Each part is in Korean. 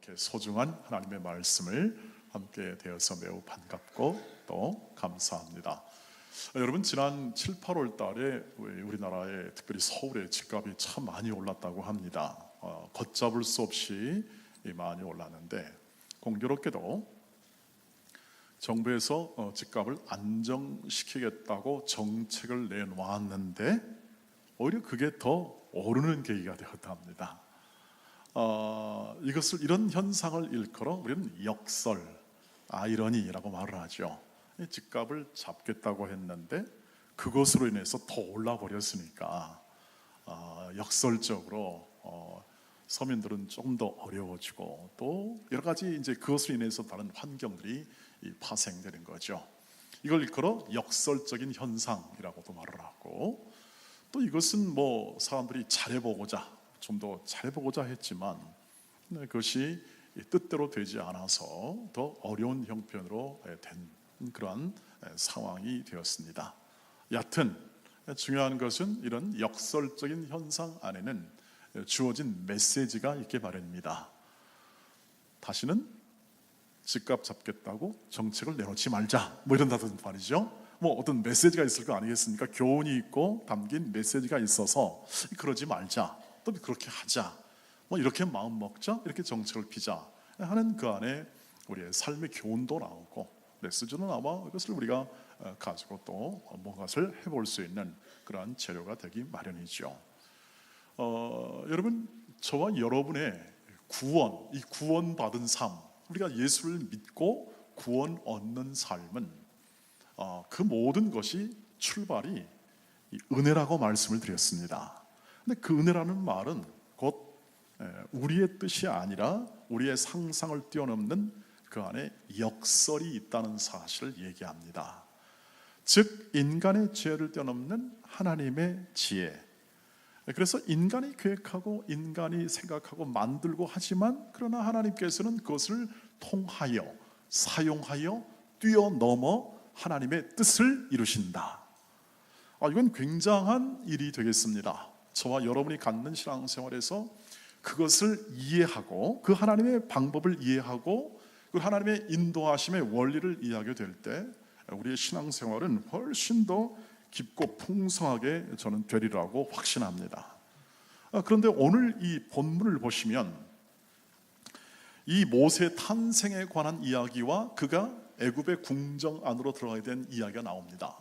이렇게 소중한 하나님의 말씀을 함께 되어서 매우 반갑고 또 감사합니다. 여러분, 지난 7, 8월 달에 우리나라에 특별히 서울의 집값이 참 많이 올랐다고 합니다. 걷잡을 수 없이 많이 올랐는데, 공교롭게도 정부에서 집값을 안정시키겠다고 정책을 내놓았는데 오히려 그게 더 오르는 계기가 되었다 합니다. 이런 현상을 일컬어 우리는 역설, 아이러니라고 말을 하죠. 집값을 잡겠다고 했는데 그것으로 인해서 더 올라 버렸으니까 역설적으로 서민들은 조금 더 어려워지고, 또 여러 가지 이제 그것으로 인해서 다른 환경들이 파생되는 거죠. 이걸 일컬어 역설적인 현상이라고도 말을 하고, 또 이것은 뭐 사람들이 잘해보고자, 좀 더 잘해보고자 했지만 그것이 뜻대로 되지 않아서 더 어려운 형편으로 된 그러한 상황이 되었습니다. 여하튼 중요한 것은 이런 역설적인 현상 안에는 주어진 메시지가 있게 마련입니다. 다시는 집값 잡겠다고 정책을 내놓지 말자, 뭐 이런다든 말이죠. 뭐 어떤 메시지가 있을 거 아니겠습니까? 교훈이 있고 담긴 메시지가 있어서 그러지 말자, 또 그렇게 하자, 뭐 이렇게 마음 먹자, 이렇게 정책을 피자 하는 그 안에 우리의 삶의 교훈도 나오고 메시지도 나와, 이것을 우리가 가지고 또 뭔가를 해볼 수 있는 그러한 재료가 되기 마련이죠. 여러분, 저와 여러분의 구원, 이 구원받은 삶, 우리가 예수를 믿고 구원 얻는 삶은 그 모든 것이 출발이 은혜라고 말씀을 드렸습니다. 근데 그 은혜라는 말은 곧 우리의 뜻이 아니라 우리의 상상을 뛰어넘는 그 안에 역설이 있다는 사실을 얘기합니다. 즉 인간의 지혜를 뛰어넘는 하나님의 지혜. 그래서 인간이 계획하고 인간이 생각하고 만들고 하지만, 그러나 하나님께서는 그것을 통하여 사용하여 뛰어넘어 하나님의 뜻을 이루신다. 이건 굉장한 일이 되겠습니다. 저와 여러분이 갖는 신앙생활에서 그것을 이해하고 그 하나님의 방법을 이해하고 그 하나님의 인도하심의 원리를 이해하게 될 때 우리의 신앙생활은 훨씬 더 깊고 풍성하게 저는 되리라고 확신합니다. 그런데 오늘 이 본문을 보시면 이 모세 탄생에 관한 이야기와 그가 애굽의 궁정 안으로 들어가게 된 이야기가 나옵니다.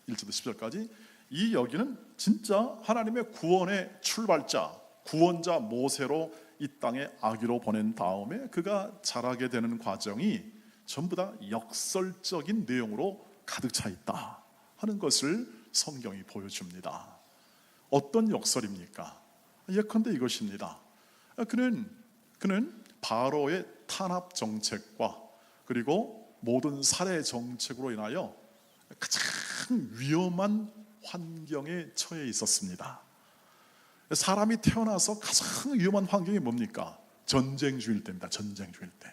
1절부터 10절까지. 이 여기는 진짜 하나님의 구원의 출발자, 구원자 모세로 이 땅에 아기로 보낸 다음에 그가 자라게 되는 과정이 전부 다 역설적인 내용으로 가득 차 있다 하는 것을 성경이 보여줍니다. 어떤 역설입니까? 예컨대 이것입니다. 그는 바로의 탄압 정책과 그리고 모든 살해 정책으로 인하여 가장 위험한 환경에 처해 있었습니다. 사람이 태어나서 가장 위험한 환경이 뭡니까? 전쟁 중일 때입니다. 전쟁 중일 때.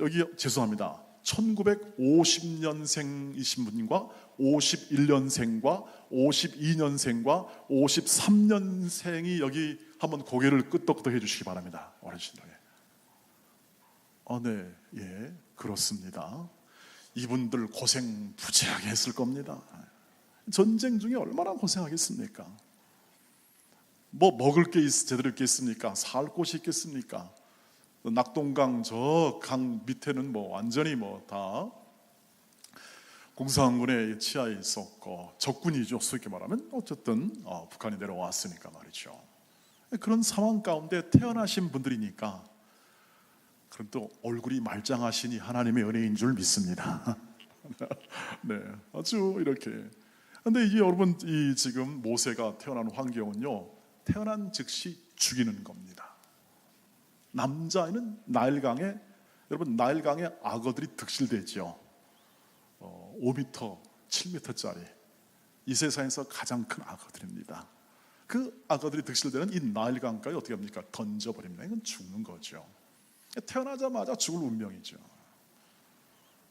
여기 죄송합니다. 1950년생이신 분과 51년생과 52년생과 53년생이 여기 한번 고개를 끄덕끄덕 해주시기 바랍니다. 어르신들에게. 네, 예, 그렇습니다. 이분들 고생 부재하게 했을 겁니다. 전쟁 중에 얼마나 고생하겠습니까? 뭐 먹을 게 제대로 있겠습니까? 살 곳이 있겠습니까? 낙동강 저 강 밑에는 뭐 완전히 뭐 다 공산군의 치하에 있었고 적군이죠. 쉽게 말하면 어쨌든 북한이 내려왔으니까 말이죠. 그런 상황 가운데 태어나신 분들이니까, 그래도 얼굴이 말짱하시니 하나님의 은혜인 줄 믿습니다. 네, 아주 이렇게. 근데 이게 여러분, 이 지금 모세가 태어난 환경은요, 태어난 즉시 죽이는 겁니다. 남자아이는 나일강에, 여러분 나일강에 악어들이 득실되죠. 5m, 7m짜리 이 세상에서 가장 큰 악어들입니다. 그 악어들이 득실되는 이 나일강가에 어떻게 합니까? 던져버립니다. 이건 죽는 거죠. 태어나자마자 죽을 운명이죠.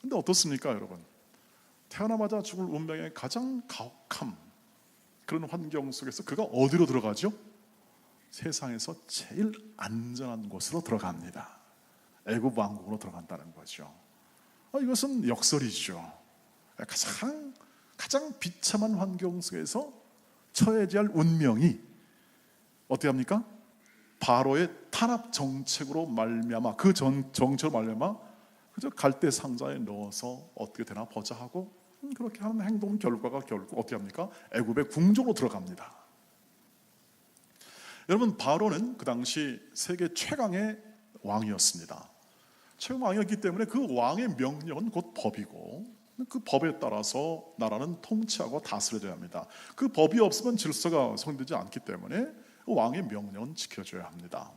근데 어떻습니까 여러분? 태어나자마자 죽을 운명의 가장 가혹함, 그런 환경 속에서 그가 어디로 들어가죠? 세상에서 제일 안전한 곳으로 들어갑니다. 애굽 왕국으로 들어간다는 거죠. 이것은 역설이죠. 가장 비참한 환경 속에서 처해져야 할 운명이 어떻게 합니까? 바로의 탄압 정책으로 말미암아, 그 정책으로 말미암아 그저 갈대 상자에 넣어서 어떻게 되나 보자 하고 그렇게 하는 행동 결과가 결국 어떻게 합니까? 애굽의 궁정으로 들어갑니다. 여러분, 바로는 그 당시 세계 최강의 왕이었습니다. 최강 왕이었기 때문에 그 왕의 명령은 곧 법이고 그 법에 따라서 나라는 통치하고 다스려야 합니다. 그 법이 없으면 질서가 성립되지 않기 때문에 왕의 명령은 지켜줘야 합니다.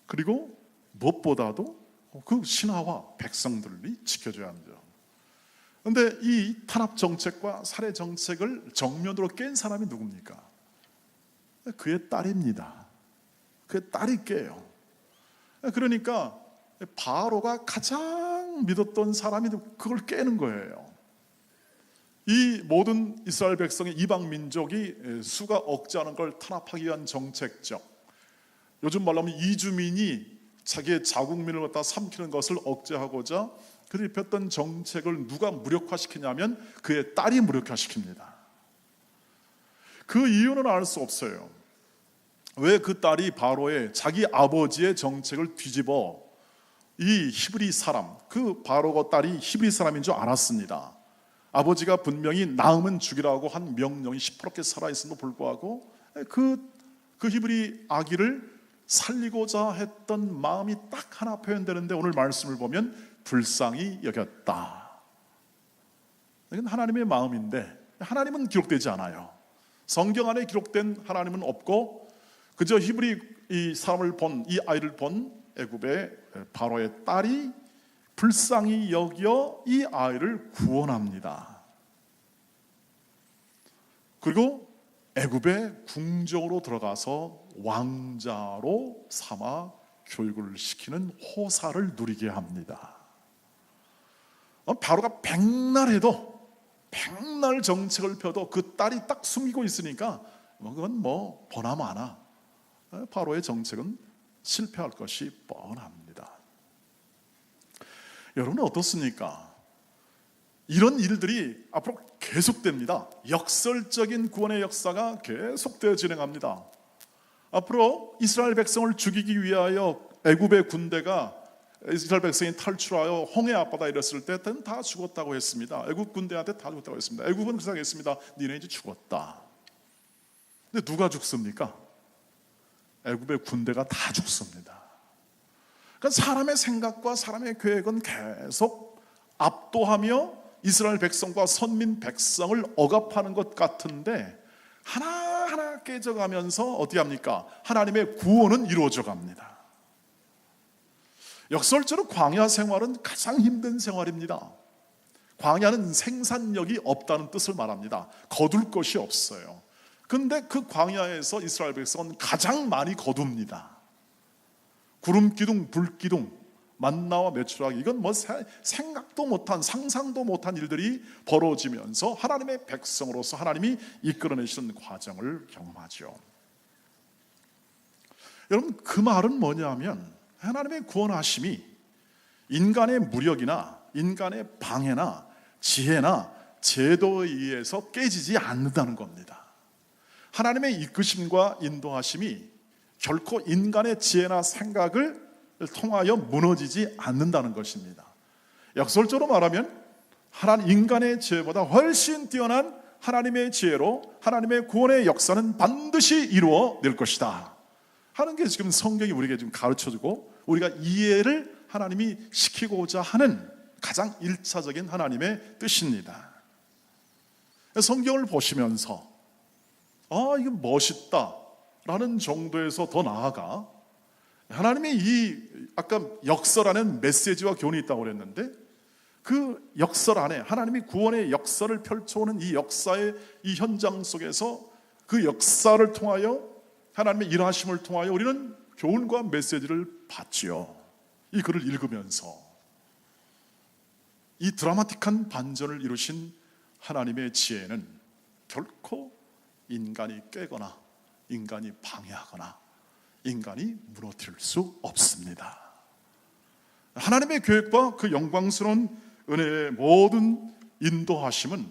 그리고 무엇보다도 그 신하와 백성들이 지켜줘야 합니다. 그런데 이 탄압 정책과 살해 정책을 정면으로 깬 사람이 누굽니까? 그의 딸입니다. 그의 딸이 깨요. 그러니까 바로가 가장 믿었던 사람이 그걸 깨는 거예요. 이 모든 이스라엘 백성의 이방 민족이 수가 억지 않은 걸 탄압하기 위한 정책적, 요즘 말로 하면 이주민이 자기의 자국민을 갖다 삼키는 것을 억제하고자 그들이 폈던 정책을 누가 무력화시키냐면 그의 딸이 무력화시킵니다. 그 이유는 알 수 없어요. 왜 그 딸이 바로의 자기 아버지의 정책을 뒤집어 이 히브리 사람, 그 바로가 딸이 히브리 사람인 줄 알았습니다. 아버지가 분명히 낳으면 죽이라고 한 명령이 시퍼렇게 살아있음에도 불구하고 그 히브리 아기를 살리고자 했던 마음이 딱 하나 표현되는데 오늘 말씀을 보면 불쌍히 여겼다. 이건 하나님의 마음인데 하나님은 기록되지 않아요. 성경 안에 기록된 하나님은 없고 그저 히브리 이 사람을 본, 이 아이를 본 애굽의 바로의 딸이 불쌍히 여겨 이 아이를 구원합니다. 그리고 애굽의 궁정으로 들어가서 왕자로 삼아 교육을 시키는 호사를 누리게 합니다. 바로가 백날 정책을 펴도 그 딸이 딱 숨기고 있으니까 그건 보나마나 바로의 정책은 실패할 것이 뻔합니다. 여러분은 어떻습니까? 이런 일들이 앞으로 계속됩니다. 역설적인 구원의 역사가 계속되어 진행합니다. 앞으로 이스라엘 백성을 죽이기 위하여 애굽의 군대가 이스라엘 백성이 탈출하여 홍해 앞바다에 이랬을 때는 다 죽었다고 했습니다. 애굽 군대한테 다 죽었다고 했습니다. 애굽은 그 생각했습니다. 니네 이제 죽었다. 근데 누가 죽습니까? 애굽의 군대가 다 죽습니다. 그러니까 사람의 생각과 사람의 계획은 계속 압도하며 이스라엘 백성과 선민 백성을 억압하는 것 같은데 하나하나 깨져가면서 어떻게 합니까? 하나님의 구원은 이루어져 갑니다. 역설적으로 광야 생활은 가장 힘든 생활입니다. 광야는 생산력이 없다는 뜻을 말합니다. 거둘 것이 없어요. 그런데 그 광야에서 이스라엘 백성은 가장 많이 거둡니다. 구름 기둥, 불 기둥, 만나와 메추라기, 이건 생각도 못한, 상상도 못한 일들이 벌어지면서 하나님의 백성으로서 하나님이 이끌어내시는 과정을 경험하죠. 여러분, 그 말은 뭐냐면 하나님의 구원하심이 인간의 무력이나 인간의 방해나 지혜나 제도에 의해서 깨지지 않는다는 겁니다. 하나님의 이끄심과 인도하심이 결코 인간의 지혜나 생각을 통하여 무너지지 않는다는 것입니다. 역설적으로 말하면 인간의 지혜보다 훨씬 뛰어난 하나님의 지혜로 하나님의 구원의 역사는 반드시 이루어낼 것이다 하는 게 지금 성경이 우리에게 지금 가르쳐주고 우리가 이해를 하나님이 시키고자 하는 가장 1차적인 하나님의 뜻입니다. 성경을 보시면서 이거 멋있다 라는 정도에서 더 나아가 하나님의 이 아까 역설하는 메시지와 교훈이 있다고 그랬는데 그 역설 안에 하나님이 구원의 역사를 펼쳐오는 이 역사의 이 현장 속에서 그 역사를 통하여 하나님의 일하심을 통하여 우리는 교훈과 메시지를 받지요. 이 글을 읽으면서 이 드라마틱한 반전을 이루신 하나님의 지혜는 결코 인간이 깨거나 인간이 방해하거나 인간이 무너뜨릴 수 없습니다. 하나님의 계획과 그 영광스러운 은혜의 모든 인도하심은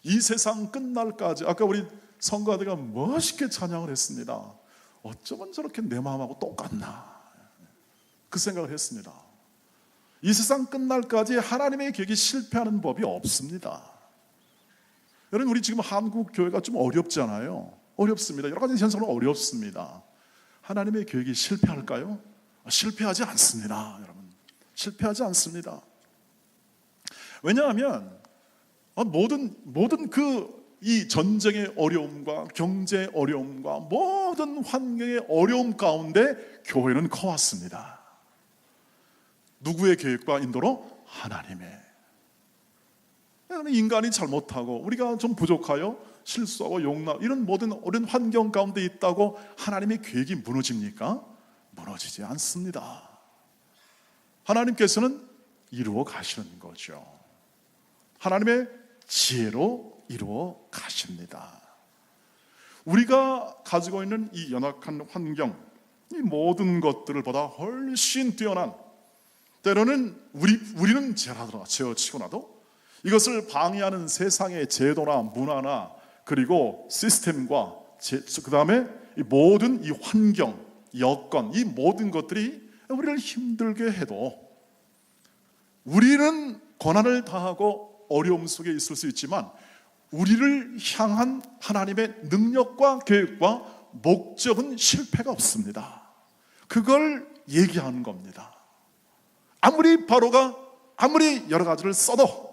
이 세상 끝날까지, 아까 우리 성가대가 멋있게 찬양을 했습니다. 어쩌면 저렇게 내 마음하고 똑같나, 그 생각을 했습니다. 이 세상 끝날까지 하나님의 계획이 실패하는 법이 없습니다. 여러분, 우리 지금 한국 교회가 좀 어렵지 않아요? 어렵습니다. 여러 가지 현상은 어렵습니다. 하나님의 계획이 실패할까요? 실패하지 않습니다. 여러분, 실패하지 않습니다. 왜냐하면 모든 이 전쟁의 어려움과 경제의 어려움과 모든 환경의 어려움 가운데 교회는 커왔습니다. 누구의 계획과 인도로? 하나님의. 인간이 잘못하고 우리가 좀 부족하여 실수하고 용납, 이런 모든 어려운 환경 가운데 있다고 하나님의 계획이 무너집니까? 무너지지 않습니다. 하나님께서는 이루어 가시는 거죠. 하나님의 지혜로 이루어 가십니다. 우리가 가지고 있는 이 연약한 환경, 이 모든 것들을 보다 훨씬 뛰어난, 때로는 우리는 제어치고 나도 이것을 방해하는 세상의 제도나 문화나 그리고 시스템과 그 다음에 이 모든 이 환경, 여건, 이 모든 것들이 우리를 힘들게 해도 우리는 고난을 당하고 어려움 속에 있을 수 있지만 우리를 향한 하나님의 능력과 계획과 목적은 실패가 없습니다. 그걸 얘기하는 겁니다. 아무리 바로가 아무리 여러 가지를 써도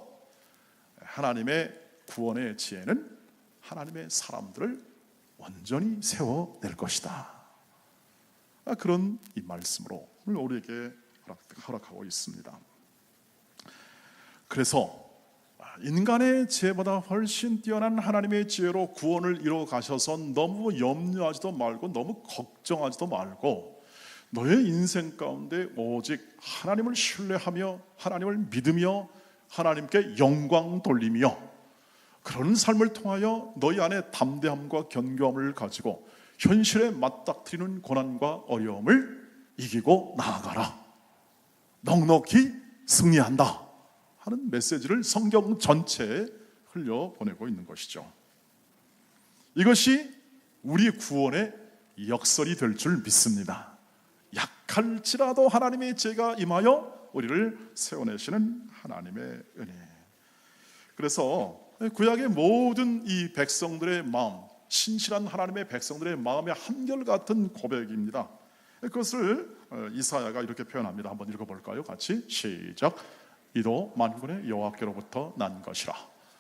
하나님의 구원의 지혜는 하나님의 사람들을 온전히 세워낼 것이다. 그런 이 말씀으로 오늘 우리에게 허락하고 있습니다. 그래서 인간의 지혜보다 훨씬 뛰어난 하나님의 지혜로 구원을 이루어 가셔서 너무 염려하지도 말고 너무 걱정하지도 말고 너의 인생 가운데 오직 하나님을 신뢰하며 하나님을 믿으며 하나님께 영광 돌리며 그런 삶을 통하여 너희 안에 담대함과 견고함을 가지고 현실에 맞닥뜨리는 고난과 어려움을 이기고 나아가라. 넉넉히 승리한다 하는 메시지를 성경 전체에 흘려보내고 있는 것이죠. 이것이 우리 구원의 역설이 될 줄 믿습니다. 약할지라도 하나님의 지혜가 임하여 우리를 세워내시는 하나님의 은혜. 그래서 구약의 모든 이 백성들의 마음, 신실한 하나님의 백성들의 마음의 한결같은 고백입니다. 그것을 이사야가 이렇게 표현합니다. 한번 읽어볼까요? 같이 시작. 이도 만군의 여호와께로부터 난 것이라.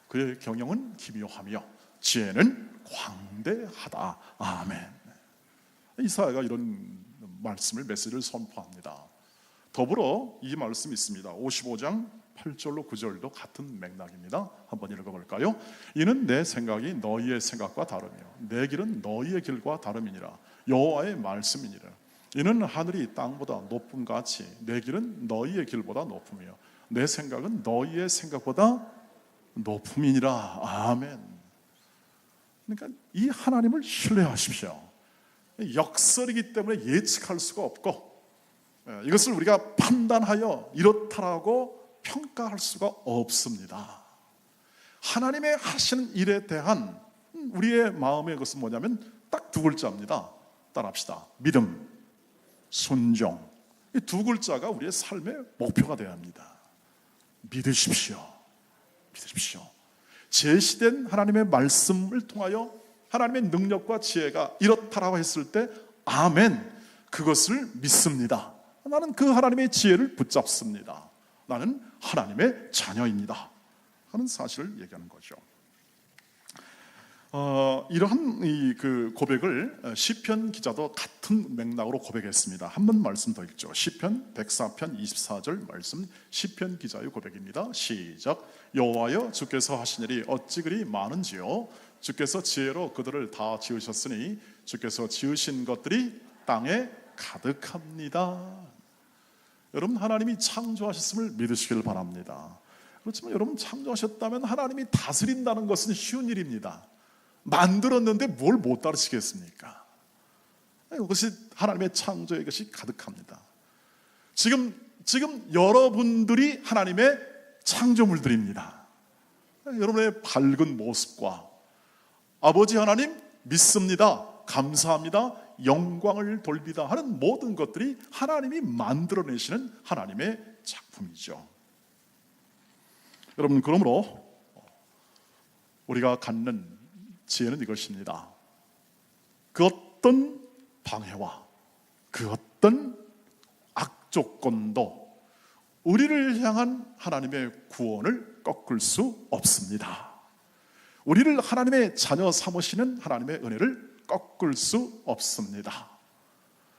그의 경영은 기묘하며 지혜는 광대하다. 아멘. 이사야가 이런 말씀을, 메시지를 선포합니다. 더불어 이 말씀이 있습니다. 55장 8절로 9절도 같은 맥락입니다. 한번 읽어볼까요? 이는 내 생각이 너희의 생각과 다르며 내 길은 너희의 길과 다름이니라. 여호와의 말씀이니라. 이는 하늘이 땅보다 높음 같이 내 길은 너희의 길보다 높으며 내 생각은 너희의 생각보다 높음이니라. 아멘. 그러니까 이 하나님을 신뢰하십시오. 역설이기 때문에 예측할 수가 없고 이것을 우리가 판단하여 이렇다라고 평가할 수가 없습니다. 하나님의 하시는 일에 대한 우리의 마음의 것은 뭐냐면 딱 두 글자입니다. 따라합시다. 믿음, 순종. 이 두 글자가 우리의 삶의 목표가 되어야 합니다. 믿으십시오. 믿으십시오. 제시된 하나님의 말씀을 통하여 하나님의 능력과 지혜가 이렇다라고 했을 때 아멘, 그것을 믿습니다. 나는 그 하나님의 지혜를 붙잡습니다. 나는 하나님의 자녀입니다 하는 사실을 얘기하는 거죠. 이러한 그 고백을 시편 기자도 같은 맥락으로 고백했습니다. 한 번 말씀 더 읽죠. 시편 104편 24절 말씀, 시편 기자의 고백입니다. 시작. 여호와여 주께서 하신 일이 어찌 그리 많은지요. 주께서 지혜로 그들을 다 지으셨으니 주께서 지으신 것들이 땅에 가득합니다. 여러분, 하나님이 창조하셨음을 믿으시길 바랍니다. 그렇지만 여러분, 창조하셨다면 하나님이 다스린다는 것은 쉬운 일입니다. 만들었는데 뭘 못 다루시겠습니까? 그것이 하나님의 창조의 것이 가득합니다. 지금 지금 여러분들이 하나님의 창조물들입니다. 여러분의 밝은 모습과 아버지 하나님 믿습니다, 감사합니다, 영광을 돌리다 하는 모든 것들이 하나님이 만들어내시는 하나님의 작품이죠. 여러분, 그러므로 우리가 갖는 지혜는 이것입니다. 그 어떤 방해와 그 어떤 악조건도 우리를 향한 하나님의 구원을 꺾을 수 없습니다. 우리를 하나님의 자녀 삼으시는 하나님의 은혜를 꺾을 수 없습니다.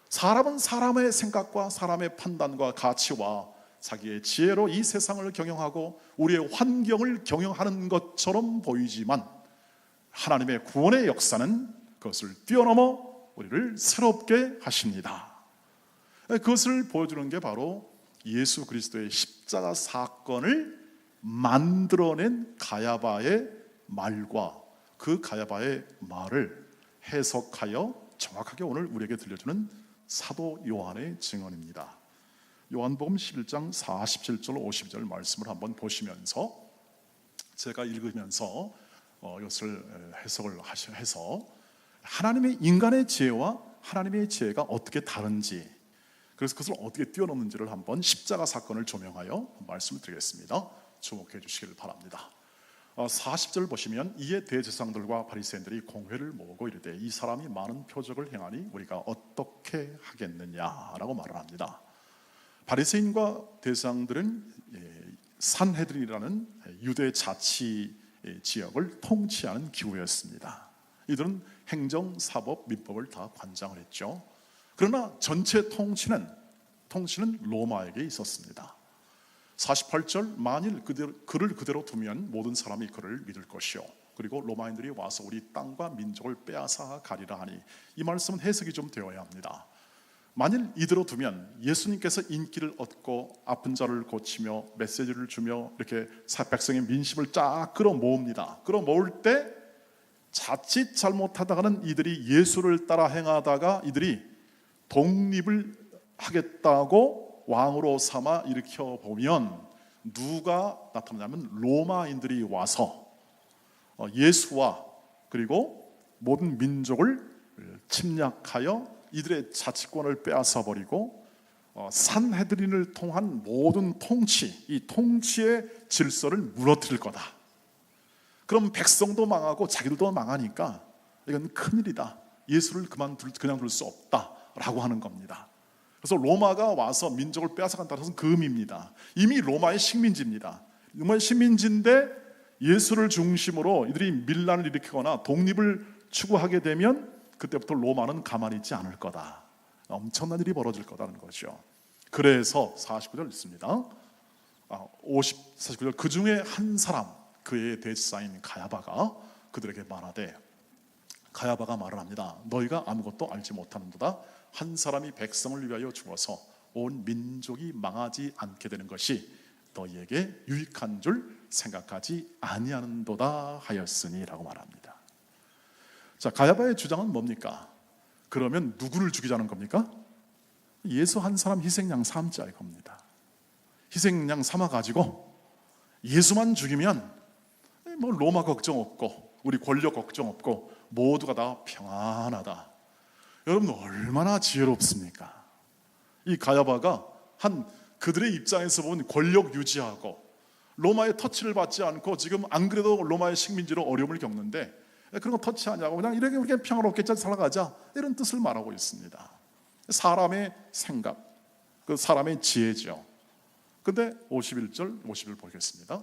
사람은 사람의 생각과 사람의 판단과 가치와 자기의 지혜로 이 세상을 경영하고 우리의 환경을 경영하는 것처럼 보이지만 하나님의 구원의 역사는 그것을 뛰어넘어 우리를 새롭게 하십니다. 그것을 보여주는 게 바로 예수 그리스도의 십자가 사건을 만들어낸 가야바의 말과 그 가야바의 말을 해석하여 정확하게 오늘 우리에게 들려주는 사도 요한의 증언입니다. 요한복음 11장 47절 50절 말씀을 한번 보시면서 제가 읽으면서 이것을 해석을 해서 하나님의 인간의 지혜와 하나님의 지혜가 어떻게 다른지, 그래서 그것을 어떻게 뛰어넘는지를 한번 십자가 사건을 조명하여 말씀을 드리겠습니다. 주목해 주시기를 바랍니다. 40절 보시면 이에 대제사장들과 바리새인들이 공회를 모으고 이르되 이 사람이 많은 표적을 행하니 우리가 어떻게 하겠느냐라고 말을 합니다. 바리새인과 대제사장들은 산헤드린이라는 유대 자치 지역을 통치하는 기구였습니다. 이들은 행정, 사법, 민법을 다 관장을 했죠. 그러나 전체 통치는 로마에게 있었습니다. 48절 만일 그를 그대로 두면 모든 사람이 그를 믿을 것이요 그리고 로마인들이 와서 우리 땅과 민족을 빼앗아 가리라 하니, 이 말씀은 해석이 좀 되어야 합니다. 만일 이대로 두면 예수님께서 인기를 얻고 아픈 자를 고치며 메시지를 주며 이렇게 백성의 민심을 쫙 끌어모읍니다. 끌어모을 때 자칫 잘못하다가는 이들이 예수를 따라 행하다가 이들이 독립을 하겠다고 왕으로 삼아 일으켜 보면 누가 나타나냐면 로마인들이 와서 예수와 그리고 모든 민족을 침략하여 이들의 자치권을 빼앗아 버리고 산헤드린을 통한 모든 통치, 이 통치의 질서를 무너뜨릴 거다. 그럼 백성도 망하고 자기들도 망하니까 이건 큰일이다. 예수를 그냥 둘 수 없다라고 하는 겁니다. 그래서 로마가 와서 민족을 빼앗아간다는 것은 그 의미입니다. 이미 로마의 식민지입니다. 로마의 식민지인데 예수를 중심으로 이들이 밀란을 일으키거나 독립을 추구하게 되면 그때부터 로마는 가만히 있지 않을 거다. 엄청난 일이 벌어질 거다는 거죠. 그래서 49절 있습니다. 49절 그 중에 한 사람, 그의 대제사장인 가야바가 그들에게 말하되, 가야바가 말을 합니다. 너희가 아무것도 알지 못하는도다. 한 사람이 백성을 위하여 죽어서 온 민족이 망하지 않게 되는 것이 너희에게 유익한 줄 생각하지 아니하는도다 하였으니라고 말합니다. 자, 가야바의 주장은 뭡니까? 그러면 누구를 죽이자는 겁니까? 예수 한 사람 희생양 삼자의 겁니다. 희생양 삼아가지고 예수만 죽이면 뭐 로마 걱정 없고 우리 권력 걱정 없고 모두가 다 평안하다. 여러분 얼마나 지혜롭습니까? 이 가야바가 그들의 입장에서 보면 권력 유지하고 로마의 터치를 받지 않고, 지금 안 그래도 로마의 식민지로 어려움을 겪는데 그런 거 터치하냐고 그냥 이렇게 우리가 평화롭게 잘 살아가자, 이런 뜻을 말하고 있습니다. 사람의 생각, 그 사람의 지혜죠. 근데 51절 50절 보겠습니다.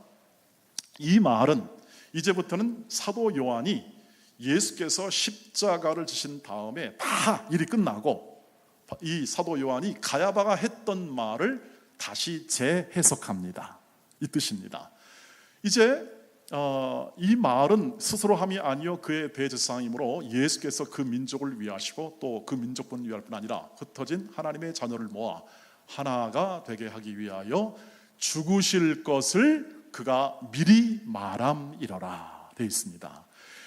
이 말은 이제부터는 사도 요한이 예수께서 십자가를 지신 다음에 다 일이 끝나고 이 사도 요한이 가야바가 했던 말을 다시 재해석합니다. 이 뜻입니다. 이제 이 말은 스스로 함이 아니요 그의 대제사장이므로 예수께서 그 민족을 위하시고 또 그 민족뿐 위할 뿐 아니라 흩어진 하나님의 자녀를 모아 하나가 되게 하기 위하여 죽으실 것을 그가 미리 말함이러라 되어 있습니다.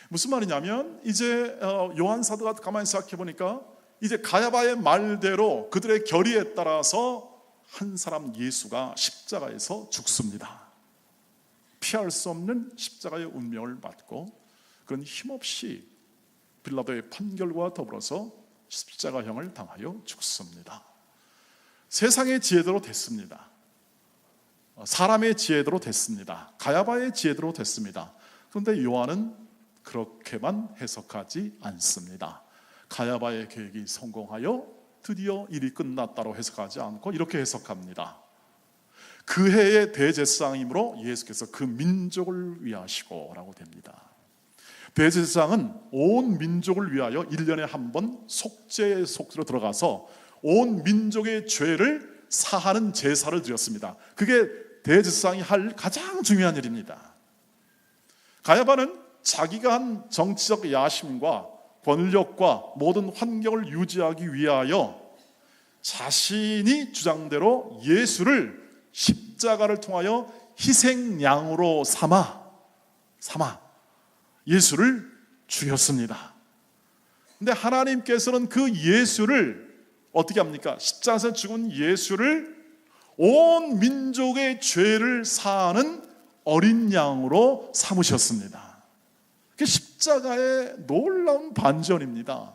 무슨 말이냐면 이제 요한 사도가 가만히 생각해 보니까 이제 가야바의 말대로 그들의 결의에 따라서 한 사람 예수가 십자가에서 죽습니다. 피할 수 없는 십자가의 운명을 받고 그런 힘없이 빌라도의 판결과 더불어서 십자가형을 당하여 죽습니다. 세상의 지혜대로 됐습니다. 사람의 지혜대로 됐습니다. 가야바의 지혜대로 됐습니다. 그런데 요한은 그렇게만 해석하지 않습니다. 가야바의 계획이 성공하여 드디어 일이 끝났다고 해석하지 않고 이렇게 해석합니다. 그 해의 대제사장이므로 예수께서 그 민족을 위하시고 라고 됩니다. 대제사장은 온 민족을 위하여 1년에 한 번 속죄의 속죄로 들어가서 온 민족의 죄를 사하는 제사를 드렸습니다. 그게 대제사장이 할 가장 중요한 일입니다. 가야바는 자기가 한 정치적 야심과 권력과 모든 환경을 유지하기 위하여 자신이 주장대로 예수를 십자가를 통하여 희생양으로 삼아 예수를 죽였습니다. 근데 하나님께서는 그 예수를 어떻게 합니까? 십자가에서 죽은 예수를 온 민족의 죄를 사하는 어린 양으로 삼으셨습니다. 그게 십자가의 놀라운 반전입니다.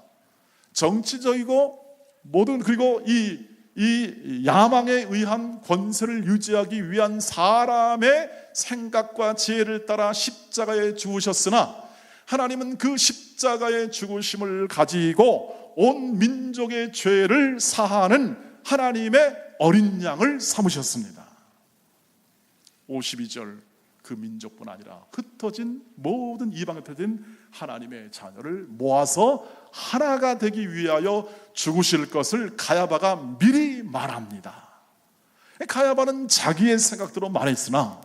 정치적이고 모든 그리고 이 야망에 의한 권세를 유지하기 위한 사람의 생각과 지혜를 따라 십자가에 죽으셨으나 하나님은 그 십자가의 죽으심을 가지고 온 민족의 죄를 사하는 하나님의 어린 양을 삼으셨습니다. 52절 그 민족뿐 아니라 흩어진 모든 이방에 흩어진 하나님의 자녀를 모아서 하나가 되기 위하여 죽으실 것을 가야바가 미리 말합니다. 가야바는 자기의 생각대로 말했으나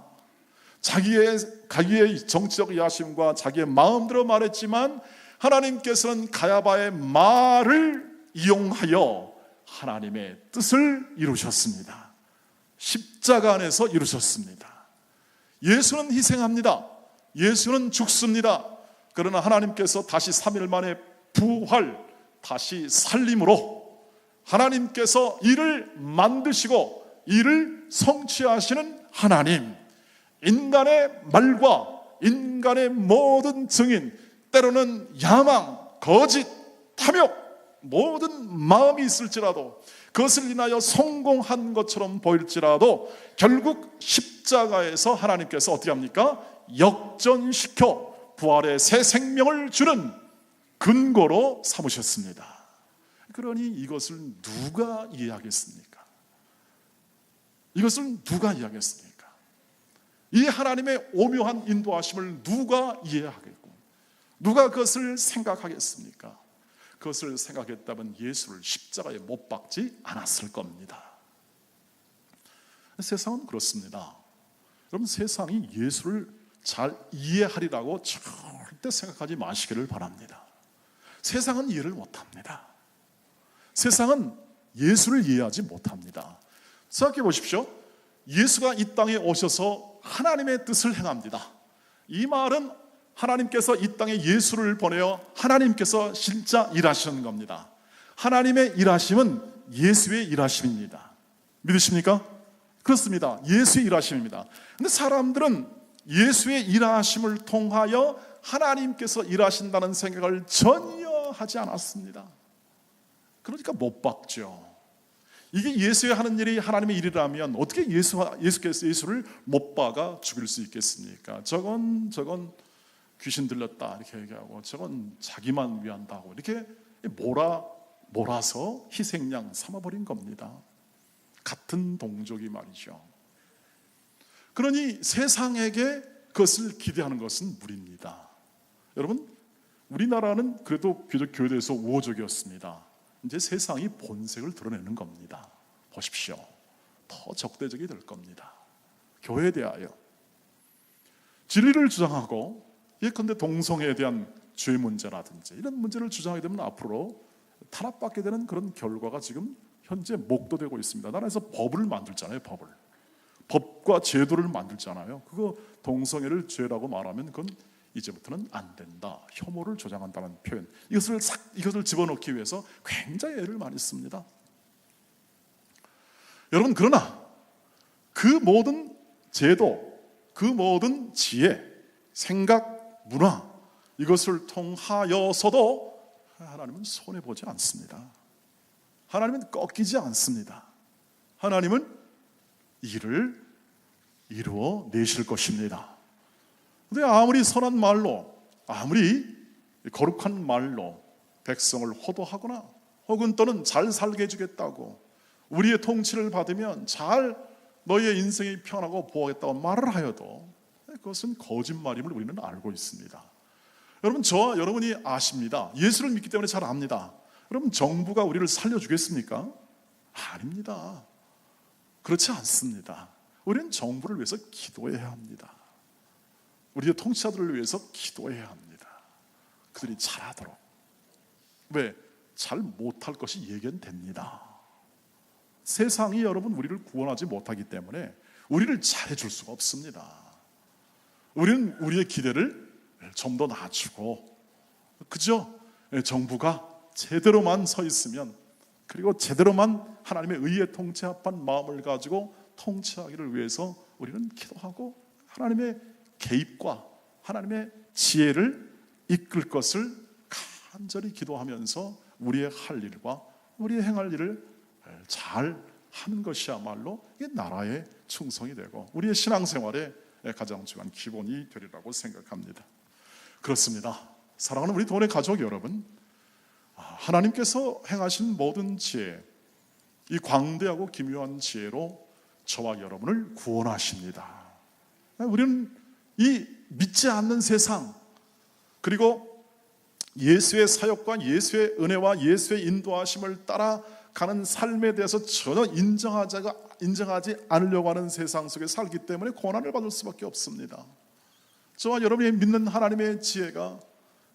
자기의 정치적 야심과 자기의 마음대로 말했지만 하나님께서는 가야바의 말을 이용하여 하나님의 뜻을 이루셨습니다. 십자가 안에서 이루셨습니다. 예수는 희생합니다. 예수는 죽습니다. 그러나 하나님께서 다시 3일 만에 부활, 다시 살림으로 하나님께서 이를 만드시고 이를 성취하시는 하나님, 인간의 말과 인간의 모든 증인, 때로는 야망, 거짓, 탐욕, 모든 마음이 있을지라도 그것을 인하여 성공한 것처럼 보일지라도 결국 십자가에서 하나님께서 어떻게 합니까? 역전시켜 부활의 새 생명을 주는 근거로 삼으셨습니다. 그러니 이것을 누가 이해하겠습니까? 이것을 누가 이해하겠습니까? 이 하나님의 오묘한 인도하심을 누가 이해하겠고 누가 그것을 생각하겠습니까? 그것을 생각했다면 예수를 십자가에 못 박지 않았을 겁니다. 세상은 그렇습니다. 여러분, 세상이 예수를 잘 이해하리라고 절대 생각하지 마시기를 바랍니다. 세상은 이해를 못합니다. 세상은 예수를 이해하지 못합니다. 생각해 보십시오. 예수가 이 땅에 오셔서 하나님의 뜻을 행합니다. 이 말은 하나님께서 이 땅에 예수를 보내어 하나님께서 진짜 일하시는 겁니다. 하나님의 일하심은 예수의 일하심입니다. 믿으십니까? 그렇습니다. 예수의 일하심입니다. 그런데 사람들은 예수의 일하심을 통하여 하나님께서 일하신다는 생각을 전혀 하지 않았습니다. 그러니까 못 박죠. 이게 예수의 하는 일이 하나님의 일이라면 어떻게 예수께서 예수를 못 박아 죽일 수 있겠습니까? 저건 귀신 들렸다 이렇게 얘기하고 저건 자기만 위한다고 이렇게 몰아서 희생양 삼아버린 겁니다. 같은 동족이 말이죠. 그러니 세상에게 그것을 기대하는 것은 무리입니다. 여러분, 우리나라는 그래도 비록 교회에서 우호적이었습니다. 이제 세상이 본색을 드러내는 겁니다. 보십시오. 더 적대적이 될 겁니다. 교회에 대하여 진리를 주장하고 예컨대 동성애에 대한 죄 문제라든지 이런 문제를 주장하게 되면 앞으로 탄압받게 되는 그런 결과가 지금 현재 목도되고 있습니다. 나라에서 법을 만들잖아요. 법과 제도를 만들잖아요. 그거 동성애를 죄라고 말하면 그건 이제부터는 안 된다. 혐오를 조장한다는 표현. 이것을 집어넣기 위해서 굉장히 애를 많이 씁니다. 여러분, 그러나 그 모든 제도, 그 모든 지혜, 생각, 문화, 이것을 통하여서도 하나님은 손해보지 않습니다. 하나님은 꺾이지 않습니다. 하나님은 일을 이루어 내실 것입니다. 근데 아무리 선한 말로, 아무리 거룩한 말로 백성을 호도하거나 혹은 또는 잘 살게 해주겠다고, 우리의 통치를 받으면 잘 너희의 인생이 편하고 보호하겠다고 말을 하여도 그것은 거짓말임을 우리는 알고 있습니다. 여러분, 저와 여러분이 아십니다. 예수를 믿기 때문에 잘 압니다. 여러분, 정부가 우리를 살려주겠습니까? 아닙니다. 그렇지 않습니다. 우리는 정부를 위해서 기도해야 합니다. 우리의 통치자들을 위해서 기도해야 합니다. 그들이 잘하도록. 왜? 잘 못할 것이 예견됩니다. 세상이 여러분 우리를 구원하지 못하기 때문에 우리를 잘해줄 수가 없습니다. 우리는 우리의 기대를 좀 더 낮추고, 그죠? 정부가 제대로만 서 있으면, 그리고 제대로만 하나님의 의에 통치합한 마음을 가지고 통치하기를 위해서 우리는 기도하고 하나님의 개입과 하나님의 지혜를 이끌 것을 간절히 기도하면서 우리의 할 일과 우리의 행할 일을 잘 하는 것이야말로 이게 나라의 충성이 되고 우리의 신앙생활의 가장 중요한 기본이 되리라고 생각합니다. 그렇습니다. 사랑하는 우리 돈의 가족 여러분, 하나님께서 행하신 모든 지혜, 이 광대하고 기묘한 지혜로 저와 여러분을 구원하십니다. 우리는 이 믿지 않는 세상, 그리고 예수의 사역과 예수의 은혜와 예수의 인도하심을 따라가는 삶에 대해서 전혀 인정하지 않으려고 하는 세상 속에 살기 때문에 고난을 받을 수밖에 없습니다. 저와 여러분이 믿는 하나님의 지혜가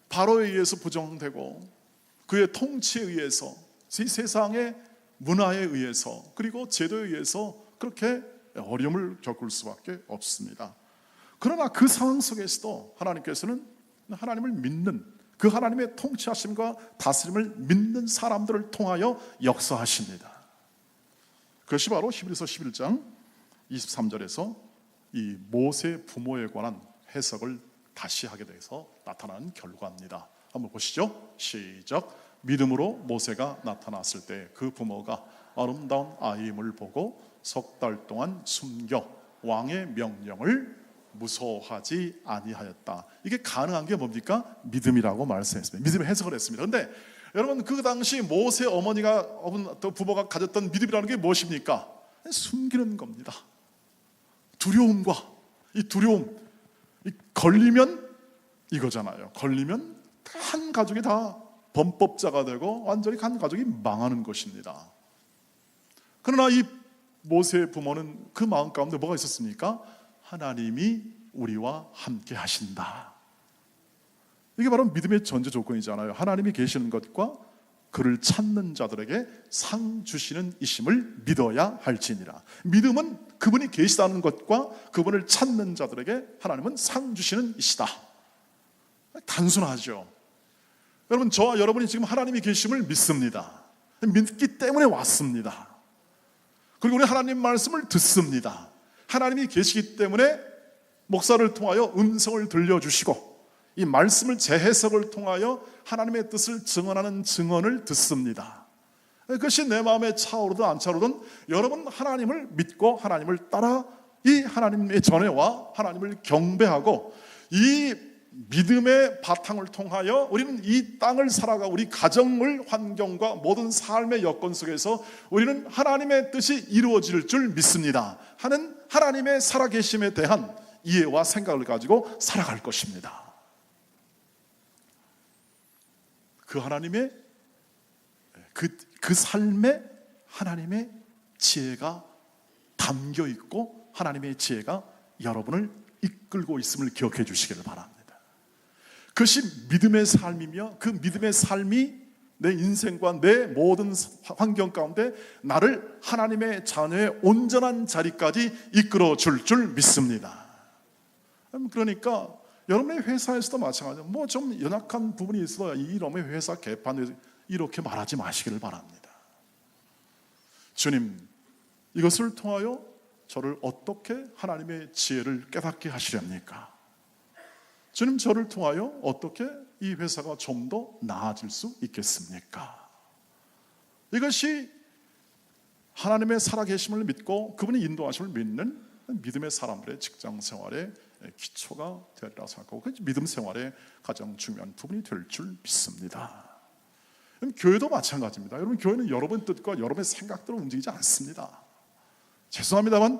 바로에 의해서 부정되고 그의 통치에 의해서, 이 세상의 문화에 의해서, 그리고 제도에 의해서 그렇게 어려움을 겪을 수밖에 없습니다. 그러나 그 상황 속에서도 하나님께서는 하나님을 믿는, 그 하나님의 통치하심과 다스림을 믿는 사람들을 통하여 역사하십니다. 그것이 바로 히브리서 11장 23절에서 이 모세 부모에 관한 해석을 다시 하게 돼서 나타난 결과입니다. 한번 보시죠. 시작. 믿음으로 모세가 나타났을 때 그 부모가 아름다운 아이임을 보고 석 달 동안 숨겨 왕의 명령을 무서워하지 아니하였다. 이게 가능한 게 뭡니까? 믿음이라고 말씀했습니다. 믿음의 해석을 했습니다. 그런데 여러분, 그 당시 모세 어머니가, 또 부모가 가졌던 믿음이라는 게 무엇입니까? 숨기는 겁니다. 두려움과 이 두려움, 걸리면 이거잖아요. 걸리면 한 가족이 다 범법자가 되고 완전히 한 가족이 망하는 것입니다. 그러나 이 모세의 부모는 그 마음 가운데 뭐가 있었습니까? 하나님이 우리와 함께 하신다. 이게 바로 믿음의 전제 조건이잖아요. 하나님이 계시는 것과 그를 찾는 자들에게 상 주시는 이심을 믿어야 할지니라. 믿음은 그분이 계시다는 것과 그분을 찾는 자들에게 하나님은 상 주시는 이시다. 단순하죠. 여러분, 저와 여러분이 지금 하나님이 계심을 믿습니다. 믿기 때문에 왔습니다. 그리고 우리 하나님 말씀을 듣습니다. 하나님이 계시기 때문에 목사를 통하여 음성을 들려주시고 이 말씀을 재해석을 통하여 하나님의 뜻을 증언하는 증언을 듣습니다. 그것이 내 마음에 차오르든 안 차오르든 여러분 하나님을 믿고 하나님을 따라 이 하나님의 전해와 하나님을 경배하고 이 믿음의 바탕을 통하여 우리는 이 땅을 살아가 우리 가정을 환경과 모든 삶의 여건 속에서 우리는 하나님의 뜻이 이루어질 줄 믿습니다 하는 하나님의 살아계심에 대한 이해와 생각을 가지고 살아갈 것입니다. 그 하나님의 그 삶에 하나님의 지혜가 담겨 있고 하나님의 지혜가 여러분을 이끌고 있음을 기억해 주시기를 바랍니다. 그것이 믿음의 삶이며 그 믿음의 삶이 내 인생과 내 모든 환경 가운데 나를 하나님의 자녀의 온전한 자리까지 이끌어 줄 믿습니다. 그러니까 여러분의 회사에서도 마찬가지로 뭐 좀 연약한 부분이 있어도 이놈의 회사 개판에 이렇게 말하지 마시기를 바랍니다. 주님, 이것을 통하여 저를 어떻게 하나님의 지혜를 깨닫게 하시렵니까? 주님, 저를 통하여 어떻게 이 회사가 좀 더 나아질 수 있겠습니까? 이것이 하나님의 살아계심을 믿고 그분의 인도하심을 믿는 믿음의 사람들의 직장 생활의 기초가 되리라 생각하고, 그 믿음 생활의 가장 중요한 부분이 될 줄 믿습니다. 교회도 마찬가지입니다. 여러분, 교회는 여러분의 뜻과 여러분의 생각대로 움직이지 않습니다. 죄송합니다만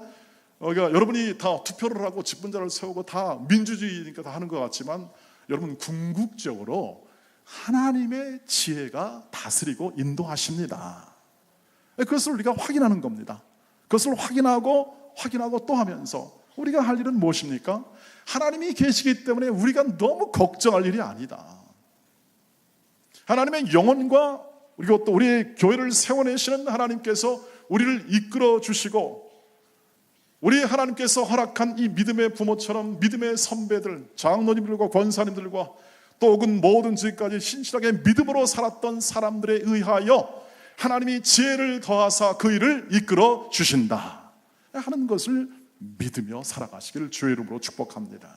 여러분이 다 투표를 하고 직분자를 세우고 다 민주주의니까 다 하는 것 같지만, 여러분, 궁극적으로 하나님의 지혜가 다스리고 인도하십니다. 그것을 우리가 확인하는 겁니다. 그것을 확인하고 또 하면서 우리가 할 일은 무엇입니까? 하나님이 계시기 때문에 우리가 너무 걱정할 일이 아니다. 하나님의 영혼과 그리고 또 우리의 교회를 세워내시는 하나님께서 우리를 이끌어 주시고, 우리 하나님께서 허락한 이 믿음의 부모처럼 믿음의 선배들, 장로님들과 권사님들과 또 혹은 모든 지금까지 신실하게 믿음으로 살았던 사람들에 의하여 하나님이 지혜를 더하사 그 일을 이끌어 주신다 하는 것을 믿으며 살아가시기를 주의 이름으로 축복합니다.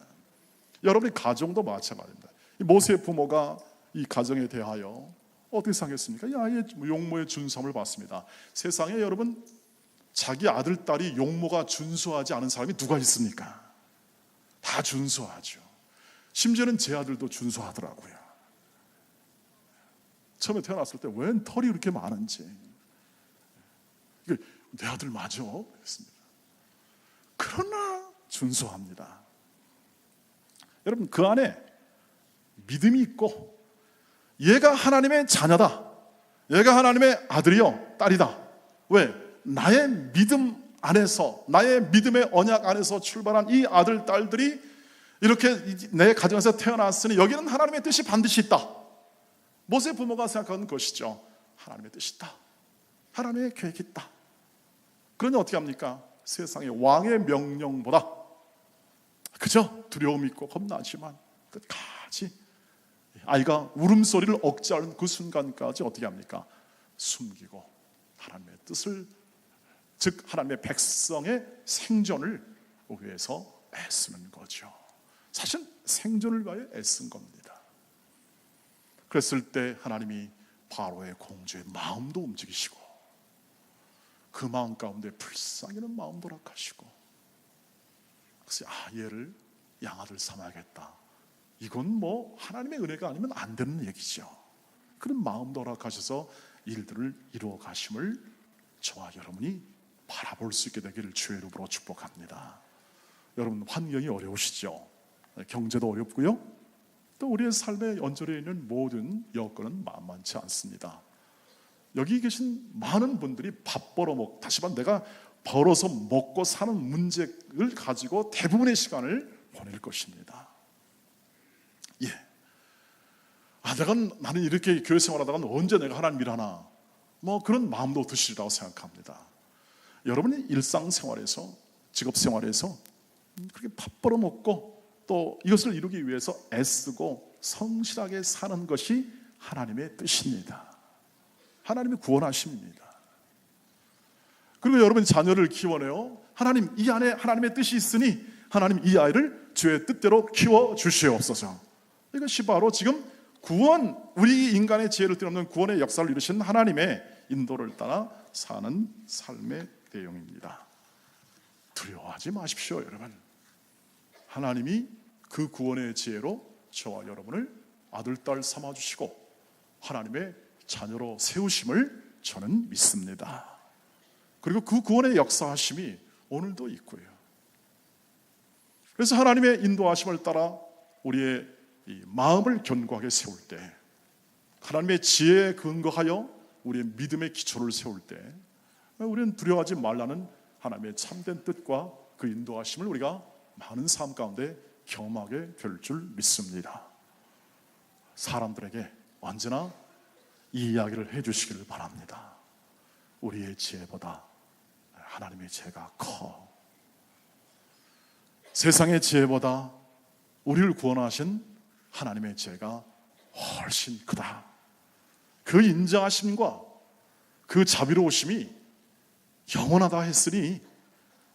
여러분의 가정도 마찬가지입니다. 모세의 부모가 이 가정에 대하여 어떻게 생각했습니까? 이 아이의 용모의 준수함을 봤습니다. 세상에 여러분, 자기 아들, 딸이 용모가 준수하지 않은 사람이 누가 있습니까? 다 준수하죠. 심지어는 제 아들도 준수하더라고요. 처음에 태어났을 때 웬 털이 이렇게 많은지, 내 아들 맞아? 그랬습니다. 그러나 준수합니다. 여러분, 그 안에 믿음이 있고, 얘가 하나님의 자녀다, 얘가 하나님의 아들이요 딸이다. 왜? 나의 믿음 안에서, 나의 믿음의 언약 안에서 출발한 이 아들, 딸들이 이렇게 내 가정에서 태어났으니 여기는 하나님의 뜻이 반드시 있다. 모세 부모가 생각하는 것이죠. 하나님의 뜻이 있다, 하나님의 계획이 있다. 그러니 어떻게 합니까? 세상의 왕의 명령보다 그저 두려움이 있고 겁나지만 끝까지 아이가 울음소리를 억제하는 그 순간까지 어떻게 합니까? 숨기고 하나님의 뜻을, 즉 하나님의 백성의 생존을 위해서 애쓰는 거죠. 사실 생존을 위하여 애쓴 겁니다. 그랬을 때 하나님이 바로의 공주의 마음도 움직이시고, 그 마음 가운데 불쌍히 여기는 마음도 허락하시고, 그래서 얘를 양아들 삼아야겠다, 이건 뭐 하나님의 은혜가 아니면 안 되는 얘기죠. 그런 마음도 허락하셔서 일들을 이루어 가심을 저와 여러분이 바라볼 수 있게 되기를 주의 이름으로 축복합니다. 여러분, 환경이 어려우시죠? 경제도 어렵고요, 또 우리의 삶의 연절에 있는 모든 여건은 만만치 않습니다. 여기 계신 많은 분들이 밥 벌어 다시 말해 내가 벌어서 먹고 사는 문제를 가지고 대부분의 시간을 보낼 것입니다. 나는 이렇게 교회 생활하다가 언제 내가 하나님 일하나, 뭐 그런 마음도 드시리라고 생각합니다. 여러분이 일상생활에서, 직업생활에서 그렇게 밥 벌어 먹고 또 이것을 이루기 위해서 애쓰고 성실하게 사는 것이 하나님의 뜻입니다. 하나님의 구원하심입니다. 그리고 여러분이 자녀를 키워내요, 하나님, 이 안에 하나님의 뜻이 있으니 하나님 이 아이를 주의 뜻대로 키워주시옵소서. 이것이 바로 지금 구원, 우리 인간의 지혜를 뛰어넘는 구원의 역사를 이루신 하나님의 인도를 따라 사는 삶의 내용입니다. 두려워하지 마십시오, 여러분. 하나님이 그 구원의 지혜로 저와 여러분을 아들, 딸 삼아주시고 하나님의 자녀로 세우심을 저는 믿습니다. 그리고 그 구원의 역사하심이 오늘도 있고요. 그래서 하나님의 인도하심을 따라 우리의 이 마음을 견고하게 세울 때, 하나님의 지혜에 근거하여 우리의 믿음의 기초를 세울 때, 우리는 두려워하지 말라는 하나님의 참된 뜻과 그 인도하심을 우리가 많은 삶 가운데 경험하게 될 줄 믿습니다. 사람들에게 언제나 이 이야기를 해주시기를 바랍니다. 우리의 지혜보다 하나님의 지혜가 커. 세상의 지혜보다 우리를 구원하신 하나님의 지혜가 훨씬 크다. 그 인정하심과 그 자비로우심이 영원하다 했으니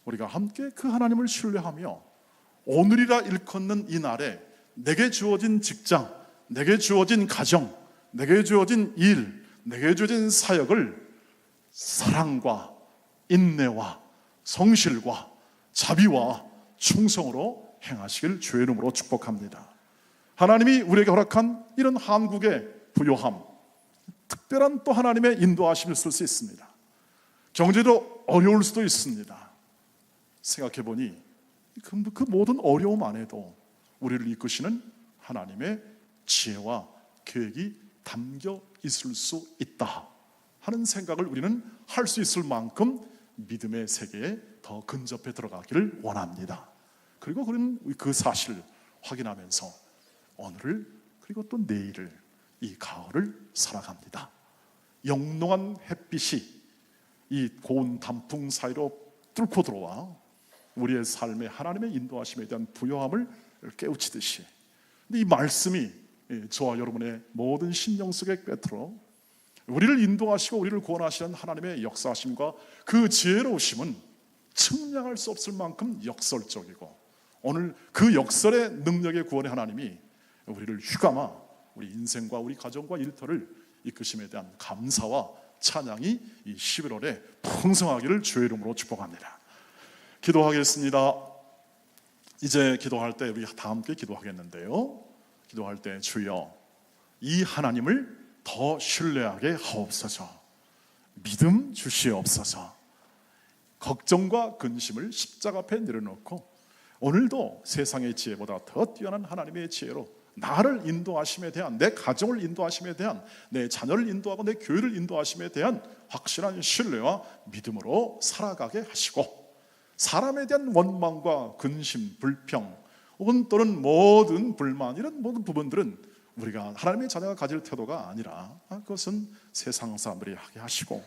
우리가 함께 그 하나님을 신뢰하며 오늘이라 일컫는 이 날에 내게 주어진 직장, 내게 주어진 가정, 내게 주어진 일, 내게 주어진 사역을 사랑과 인내와 성실과 자비와 충성으로 행하시길 주의 이름으로 축복합니다. 하나님이 우리에게 허락한 이런 한국의 부요함, 특별한 또 하나님의 인도하심을 쓸 수 있습니다. 경제도 어려울 수도 있습니다. 생각해보니 그 모든 어려움 안에도 우리를 이끄시는 하나님의 지혜와 계획이 담겨 있을 수 있다 하는 생각을 우리는 할 수 있을 만큼 믿음의 세계에 더 근접해 들어가기를 원합니다. 그리고 우리는 그 사실을 확인하면서 오늘을 그리고 또 내일을, 이 가을을 살아갑니다. 영롱한 햇빛이 이 고운 단풍 사이로 뚫고 들어와 우리의 삶에 하나님의 인도하심에 대한 부요함을 깨우치듯이, 이 말씀이 저와 여러분의 모든 심령 속에 꿰뚫어 우리를 인도하시고 우리를 구원하시는 하나님의 역사하심과 그 지혜로우심은 측량할 수 없을 만큼 역설적이고, 오늘 그 역설의 능력의 구원의 하나님이 우리를 휘감아 우리 인생과 우리 가정과 일터를 이끄심에 대한 감사와 찬양이 이 11월에 풍성하기를 주의 이름으로 축복합니다. 기도하겠습니다. 이제 기도할 때 우리 다 함께 기도하겠는데요, 기도할 때 주여 이 하나님을 더 신뢰하게 하옵소서. 믿음 주시옵소서. 걱정과 근심을 십자가 앞에 내려놓고 오늘도 세상의 지혜보다 더 뛰어난 하나님의 지혜로 나를 인도하심에 대한, 내 가정을 인도하심에 대한, 내 자녀를 인도하고 내 교회를 인도하심에 대한 확실한 신뢰와 믿음으로 살아가게 하시고, 사람에 대한 원망과 근심, 불평 혹은 또는 모든 불만, 이런 모든 부분들은 우리가 하나님의 자녀가 가질 태도가 아니라 그것은 세상 사람들이 하게 하시고,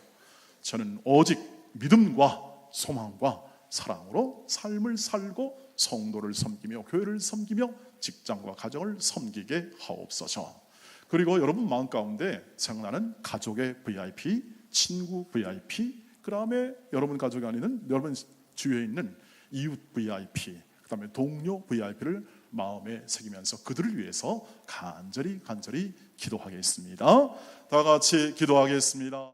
저는 오직 믿음과 소망과 사랑으로 삶을 살고 성도를 섬기며 교회를 섬기며 직장과 가정을 섬기게 하옵소서. 그리고 여러분 마음 가운데 생각나는 가족의 VIP, 친구 VIP, 그 다음에 여러분 가족이 아니는 여러분 주위에 있는 이웃 VIP, 그 다음에 동료 VIP를 마음에 새기면서 그들을 위해서 간절히 기도하겠습니다. 다 같이 기도하겠습니다.